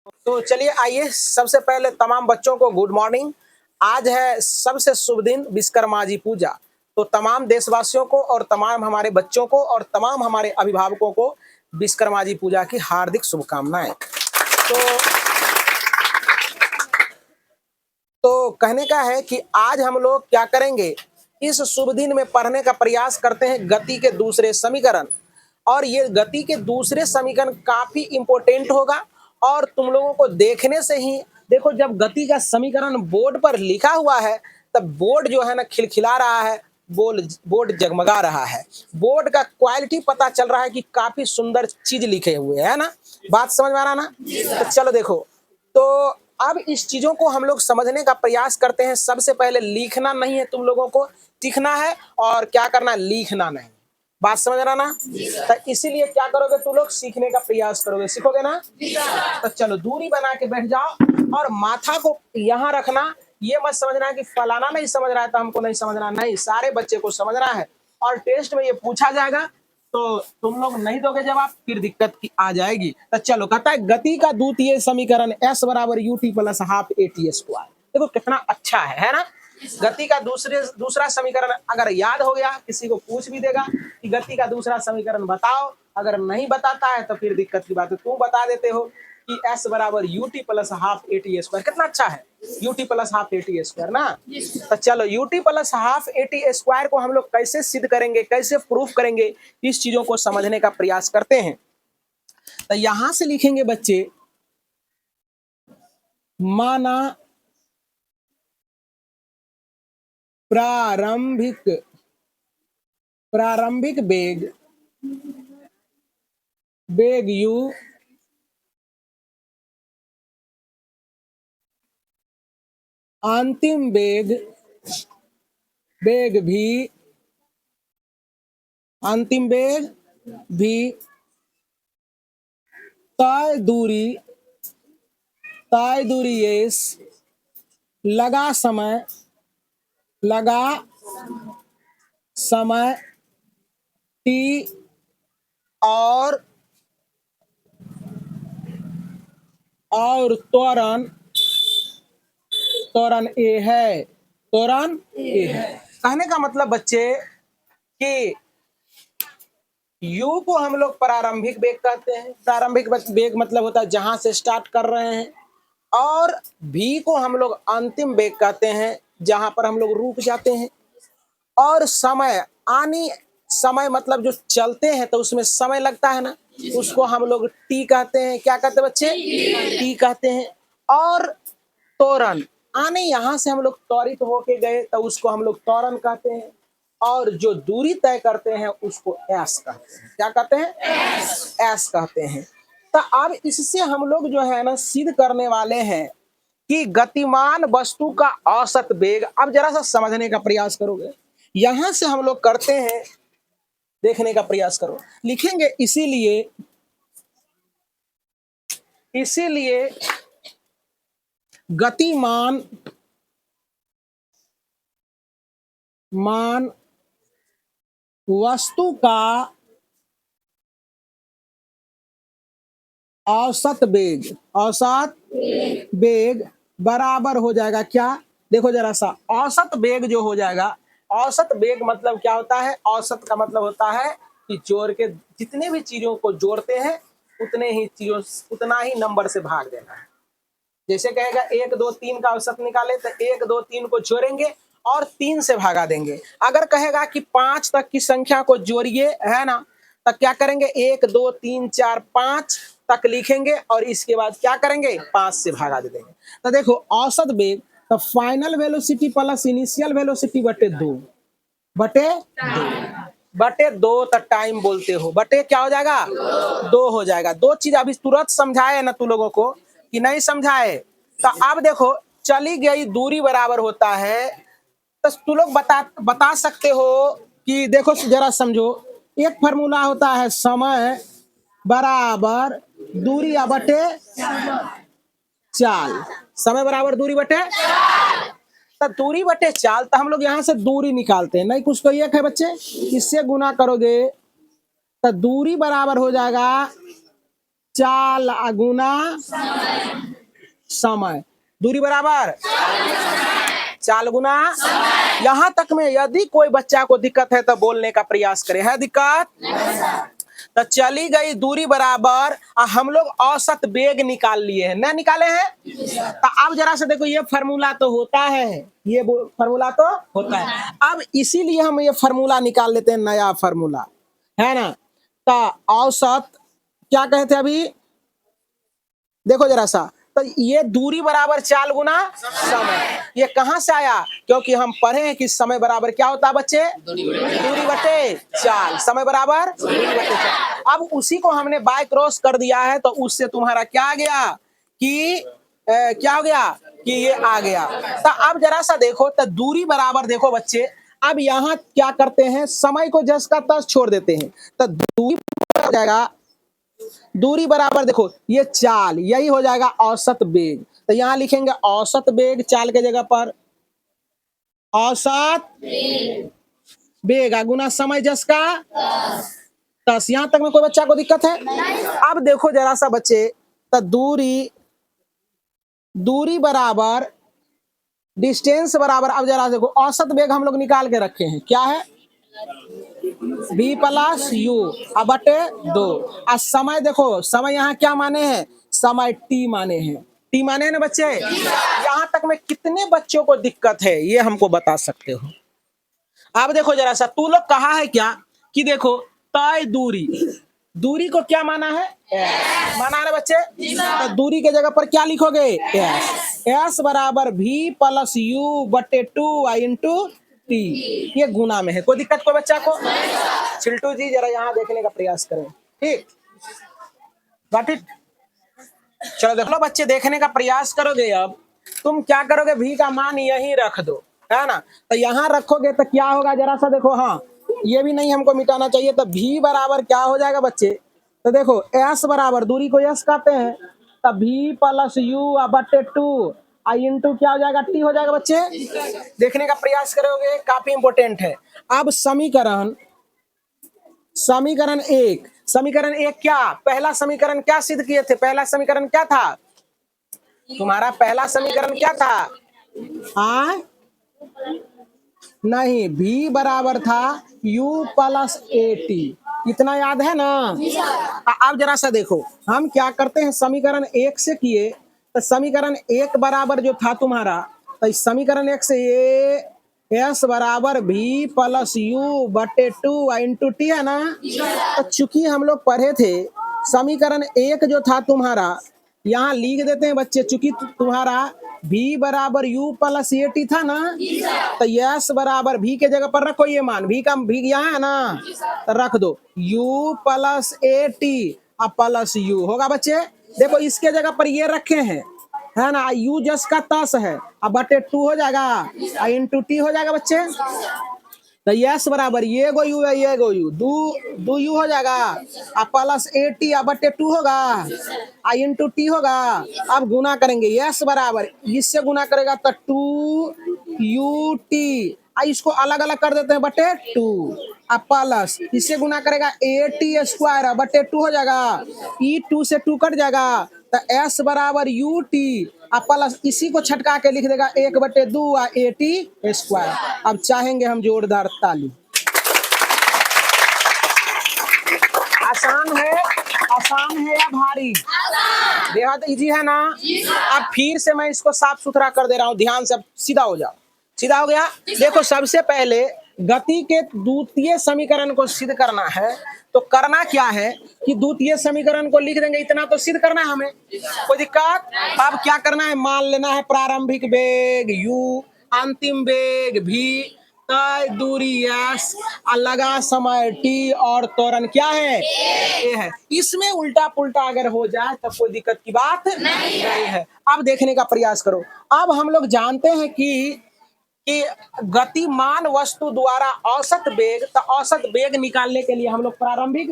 तो चलिए आइए, सबसे पहले तमाम बच्चों को गुड मॉर्निंग। आज है सबसे शुभ दिन विश्वकर्मा जी पूजा। तो तमाम देशवासियों को और तमाम हमारे बच्चों को और तमाम हमारे अभिभावकों को विश्वकर्मा जी पूजा की हार्दिक शुभकामनाएं। तो कहने का है कि आज हम लोग क्या करेंगे, इस शुभ दिन में पढ़ने का प्रयास करते हैं गति के दूसरे समीकरण। और ये गति के दूसरे समीकरण काफी इंपॉर्टेंट होगा और तुम लोगों को देखने से ही देखो, जब गति का समीकरण बोर्ड पर लिखा हुआ है तब बोर्ड जो है ना खिलखिला रहा है, बोर्ड जगमगा रहा है, बोर्ड का क्वालिटी पता चल रहा है कि काफी सुंदर चीज लिखे हुए है ना। बात समझ में आ रहा ना? तो चलो देखो, तो अब इस चीजों को हम लोग समझने का प्रयास करते हैं। सबसे पहले लिखना नहीं है, तुम लोगों को लिखना है और क्या करना है, लिखना नहीं। बात समझ रहा ना? तो इसीलिए क्या करोगे, तुम लोग सीखने का प्रयास करोगे, सीखोगे ना? तो चलो दूरी बना के बैठ जाओ और माथा को यहाँ रखना। ये मत समझना कि फलाना नहीं समझ रहा है तो हमको नहीं समझना, नहीं, सारे बच्चे को समझना है। और टेस्ट में ये पूछा जाएगा तो तुम लोग नहीं दोगे जवाब, फिर दिक्कत की आ जाएगी। तो चलो, कहता है गति का द्वितीय समीकरण S बराबर UT plus half AT square. देखो कितना अच्छा है ना? गति का दूसरा समीकरण अगर याद हो गया, किसी को पूछ भी देगा कि गति का दूसरा समीकरण बताओ, अगर नहीं बताता है तो फिर दिक्कत की बात है। तुम बता देते हो कि S बराबर UT plus half AT square. कितना अच्छा है, UT plus half AT square ना। तो चलो, UT plus half AT square को हम लोग कैसे सिद्ध करेंगे, कैसे प्रूफ करेंगे, इस चीजों को समझने का प्रयास करते हैं। तो यहां से लिखेंगे बच्चे, माना प्रारंभिक वेग u अंतिम वेग भी तय दूरी s लगा समय t और त्वरण a है। कहने का मतलब बच्चे कि U को हम लोग प्रारंभिक वेग कहते हैं। प्रारंभिक वेग मतलब होता है जहां से स्टार्ट कर रहे हैं। और V को हम लोग अंतिम वेग कहते हैं, जहां पर हम लोग रुक जाते हैं। और समय मतलब जो चलते हैं तो उसमें समय लगता है ना, उसको हम लोग T कहते हैं। क्या कहते हैं बच्चे? T कहते हैं। और त्वरण, यहाँ से हम लोग त्वरित होके गए तो उसको हम लोग त्वरण कहते हैं। और जो दूरी तय करते हैं उसको S कहते हैं। क्या कहते हैं? S कहते हैं। तो अब इससे हम लोग जो है ना सिद्ध करने वाले हैं कि गतिमान वस्तु का औसत वेग। अब जरा सा समझने का प्रयास करोगे, यहां से हम लोग करते हैं, देखने का प्रयास करो, लिखेंगे इसीलिए गतिमान वस्तु का औसत वेग बराबर हो जाएगा क्या? देखो जरा सा, औसत वेग जो हो जाएगा, औसत वेग मतलब क्या होता है? औसत का मतलब होता है कि जोड़ के जितने भी चीजों को जोड़ते हैं उतना ही नंबर से भाग देना है। जैसे कहेगा 1 2 3 का औसत निकाले तो 1 2 3 को जोड़ेंगे और 3 से भागा देंगे। अगर कहेगा कि 5 तक की संख्या को जोड़िए, है ना, तो क्या करेंगे, 1 2 3 4 5 तक लिखेंगे और इसके बाद क्या करेंगे, 5 से भागा दे देंगे। तो देखो औसत वेग, तो final velocity plus initial velocity बटे दो तक टाइम बोलते हो, बटे क्या हो जाएगा, 2 हो जाएगा। 2 चीज अभी तुरंत समझाए ना तू लोगों को कि नहीं समझाए? तो अब देखो, चली गई दूरी बराबर होता है, तो तू लोग बता सकते हो कि देखो जरा समझो, एक फार्मूला होता है समय बराबर दूरी बटे चाल। समय बराबर दूरी बटे, तो दूरी बटे चाल, तो हम लोग यहाँ से दूरी निकालते हैं, नहीं कुछ तो एक है बच्चे, इससे गुना करोगे तो दूरी बराबर हो जाएगा चाल गुना समय, दूरी बराबर चाल गुना। यहां तक में यदि कोई बच्चा को दिक्कत है तो बोलने का प्रयास करे। है दिक्कत? तो चली गई दूरी बराबर, हम लोग औसत वेग निकाल लिए हैं, ना निकाले हैं? तो अब जरा से देखो, ये फार्मूला तो होता है, ये फार्मूला तो होता है। अब इसीलिए हम ये फार्मूला निकाल लेते हैं, नया फार्मूला, है ना। तो औसत क्या कहे थे अभी, देखो जरा सा, तो ये दूरी बराबर चाल गुना समय, ये कहां से आया? क्योंकि हम पढ़े हैं कि समय बराबर क्या होता है बच्चे? दूरी बटे चाल, समय बराबर दूरी बटे चाल। अब उसी को हमने बाय क्रॉस कर दिया है, तो उससे तुम्हारा क्या आ गया कि क्या हो गया कि ये आ गया। तो अब जरा सा देखो, तो दूरी बराबर देखो बच्चे, अब यहाँ क्या करते हैं, समय को जस का तस छोड़ देते हैं, तो दूरी हो जाएगा, दूरी बराबर देखो ये चाल, यही हो जाएगा औसत वेग। तो यहां लिखेंगे औसत वेग, चाल के जगह पर औसत वेग गुना समय जस का तस। यहां तक में कोई बच्चा को दिक्कत है? अब देखो जरा सा बच्चे, तो दूरी बराबर डिस्टेंस बराबर, अब जरा देखो औसत वेग हम लोग निकाल के रखे हैं, क्या है? v प्लस यू बटे 2। और समय देखो, समय यहाँ क्या माने हैं? समय t माने हैं, t माने हैं ना बच्चे? यहाँ तक में कितने बच्चों को दिक्कत है ये हमको बता सकते हो? अब देखो जरा सा, तू लोग कहा है क्या कि देखो तय दूरी, दूरी को क्या माना है? s माना है ना बच्चे? तो दूरी के जगह पर क्या लिखोगे? s बराबर v प्लस यू बटे 2 इंटू टी, ये गुना में है। कोई दिक्कत कोई बच्चा को? चिल्टू जी जरा यहाँ देखने का प्रयास करें, ठीक? Got it? चलो देख लो बच्चे, देखने का प्रयास करोगे। अब तुम क्या करोगे, भी का मान यही रख दो, है ना। तो यहाँ रखोगे तो क्या होगा, जरा सा देखो, हाँ ये भी नहीं हमको मिटाना चाहिए। तो भी बराबर क्या हो जाएगा बच्चे? तो देखो एस बराबर, दूरी को एस कहते हैं, तो भी प्लस यू बटे 2 इंटू क्या हो जाएगा? टी हो जाएगा बच्चे। देखने का प्रयास करोगे, काफी इंपोर्टेंट है। अब समीकरण एक क्या, पहला समीकरण क्या सिद्ध किए थे? पहला समीकरण क्या था तुम्हारा? पहला समीकरण क्या था? हाँ नहीं, v बराबर था u प्लस ए टी, इतना याद है ना? अब जरा सा देखो, हम क्या करते हैं, समीकरण एक से किए, तो समीकरण एक बराबर जो था तुम्हारा, तो इस समीकरण एक से ये एस बराबर v प्लस यू बटे 2 इंटू टी है ना। तो चूंकि हम लोग पढ़े थे, समीकरण एक जो था तुम्हारा, यहाँ लिख देते हैं बच्चे, चूंकि तुम्हारा v बराबर u प्लस ए टी था ना, तो यस बराबर v के जगह पर रखो ये मान, v का v यहाँ है ना, तो रख दो u plus A T plus you होगा बच्चे। देखो इसके जगह पर ये रखे हैं, है ना, u जस का तस है, अब बटे 2 हो जाएगा इंटू टी हो जाएगा बच्चे। तो यस बराबर ये गो यू है, ये गो यू, दो यू हो जाएगा, प्लस ए टी बटे 2 होगा, इंटू टी होगा। अब गुना करेंगे, यस बराबर इससे गुना करेगा तो 2 यू टी, इसको अलग अलग कर देते हैं बटे 2, प्लस इससे गुना करेगा ए टी स्क्वायर बटे 2 हो जाएगा, ई 2 से 2 कट जाएगा, तो एस बराबर यू टी प्लस इसी को छटका के लिख देगा 1 बटे 2 ए टी स्क्वायर। अब चाहेंगे हम जोरदार ताली। आसान है या भारी? बेहद इजी है ना? अब फिर से मैं इसको साफ सुथरा कर दे रहा हूँ, ध्यान से, सीधा हो जाओ। सीधा हो गया? देखो सबसे पहले गति के द्वितीय समीकरण को सिद्ध करना है, तो करना क्या है कि द्वितीय समीकरण को लिख देंगे, इतना तो सिद्ध करना है हमें, कोई दिक्कत? अब क्या करना है, मान लेना है प्रारंभिक वेग u, अंतिम वेग v, तय दूरी s, लगा समय t और त्वरण क्या है? a है। इसमें उल्टा पुल्टा अगर हो जाए तो कोई दिक्कत की बात नहीं है। अब देखने का प्रयास करो। अब हम लोग जानते हैं कि गतिमान वस्तु द्वारा औसत वेग, तो औसत वेग निकालने के लिए हम लोग प्रारंभिक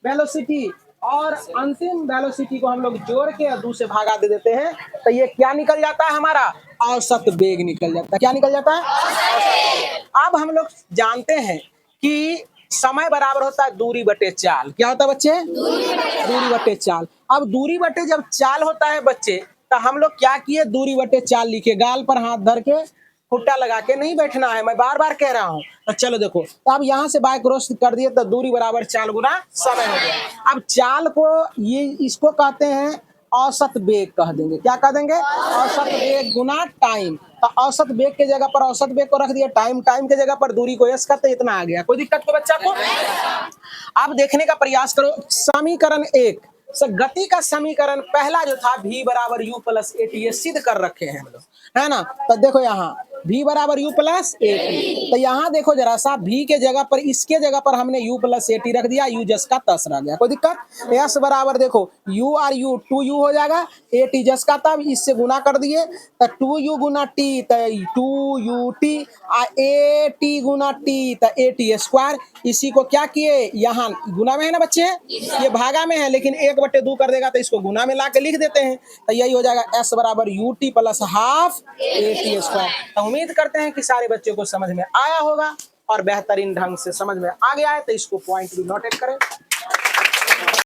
वेलोसिटी और अंतिम वेलोसिटी को हम लोग जोड़ के 2 से भागा दे देते हैं, तो ये क्या निकल जाता है हमारा? औसत वेग निकल जाता है। क्या निकल जाता है? अब हम लोग जानते हैं कि समय बराबर होता है दूरी बटे चाल। क्या होता है बच्चे? दूरी बटे चाल। अब दूरी बटे जब चाल होता है बच्चे, तो हम लोग क्या किए, दूरी बटे 4 लिखे, गाल पर हाथ धर के खुट्टा लगा के नहीं बैठना है, मैं बार बार कह रहा हूं। तो चलो देखो, तो अब यहां से बाय क्रॉस कर दिए तो दूरी बराबर 4 गुना समय हो गया। अब चाल को ये इसको कहते हैं औसत वेग कह देंगे, क्या कह देंगे, औसत वेग गुना टाइम। तो औसत वेग के जगह पर औसत वेग को रख दिया, टाइम टाइम के जगह पर दूरी को एस करते, इतना आ गया। कोई दिक्कत को बच्चा को? अब देखने का प्रयास करो समीकरण 1 से गति का समीकरण पहला जो था v बराबर u प्लस ए टी, ये सिद्ध कर रखे हैं हम लोग, है ना। तो देखो यहाँ v बराबर u प्लस ए टी, तो यहाँ देखो जरा सा v के जगह पर, इसके जगह पर हमने u प्लस ए टी रख दिया, u जस का तस रह गया। कोई दिक्कत? s बराबर देखो u और u 2u हो जाएगा, ए टी जस का तब इससे गुना कर दिए तो 2u गुना टी, तो 2ut A T Guna T, तो ए टी स्क्वायर। इसी को क्या किए, यहाँ गुना में है ना बच्चे, ये भागा में है, लेकिन 1/2 कर देगा तो इसको गुना में ला के लिख देते हैं, तो यही हो जाएगा s बराबर U T plus half A T square. तो उम्मीद करते हैं कि सारे बच्चों को समझ में आया होगा और बेहतरीन ढंग से समझ में आ गया है, तो इसको पॉइंट भी नोटेट करें।